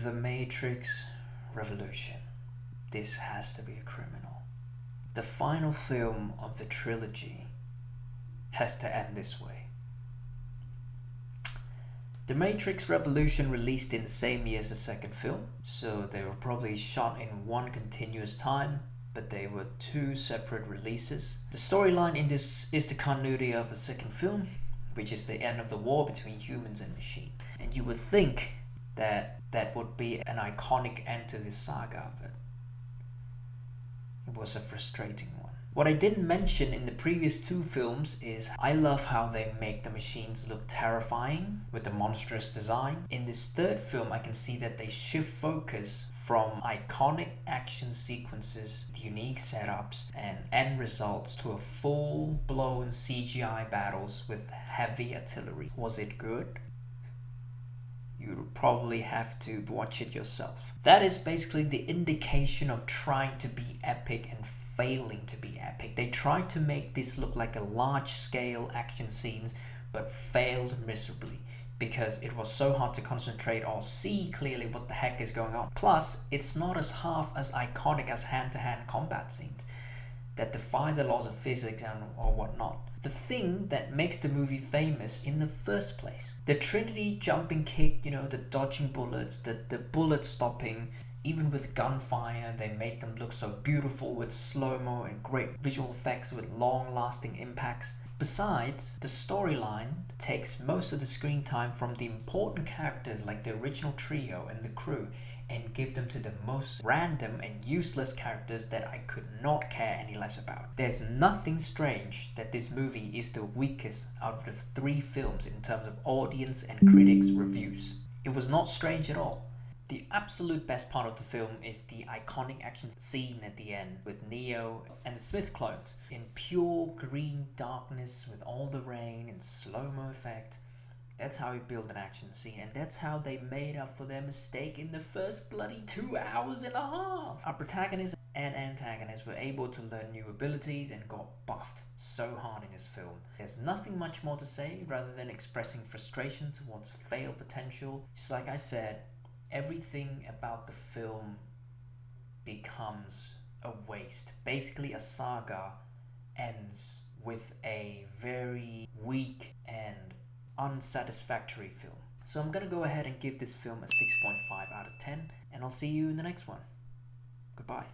The Matrix Revolution. This has to be a criminal. The final film of the trilogy has to end this way. The Matrix Revolution released in the same year as the second film, so they were probably shot in one continuous time, but they were two separate releases. The storyline in this is the continuity of the second film, which is the end of the war between humans and machines. And you would think that that would be an iconic end to this saga, but it was a frustrating one. What I didn't mention in the previous two films is I love how they make the machines look terrifying with the monstrous design. In this third film, I can see that they shift focus from iconic action sequences, unique setups, and end results to a full-blown CGI battles with heavy artillery. Was it good? You probably have to watch it yourself. That is basically the indication of trying to be epic and failing to be epic. They tried to make this look like a large-scale action scenes, but failed miserably because it was so hard to concentrate or see clearly what the heck is going on. Plus, it's not as half as iconic as hand-to-hand combat scenes that defy the laws of physics and or whatnot. The thing that makes the movie famous in the first place. The Trinity jumping kick, the dodging bullets, the bullet stopping, even with gunfire, they made them look so beautiful with slow-mo and great visual effects with long-lasting impacts. Besides, the storyline takes most of the screen time from the important characters like the original trio and the crew and give them to the most random and useless characters that I could not care any less about. There's nothing strange that this movie is the weakest out of the three films in terms of audience and critics' reviews. It was not strange at all. The absolute best part of the film is the iconic action scene at the end with Neo and the Smith clones in pure green darkness with all the rain and slow-mo effect. That's how he built an action scene, and that's how they made up for their mistake in the first bloody 2 hours and a half. Our protagonist and antagonist were able to learn new abilities and got buffed so hard in this film. There's nothing much more to say rather than expressing frustration towards failed potential. Just like I said, everything about the film becomes a waste. Basically, a saga ends with a very weak and unsatisfactory film. So I'm gonna go ahead and give this film a 6.5 out of 10, and I'll see you in the next one. Goodbye.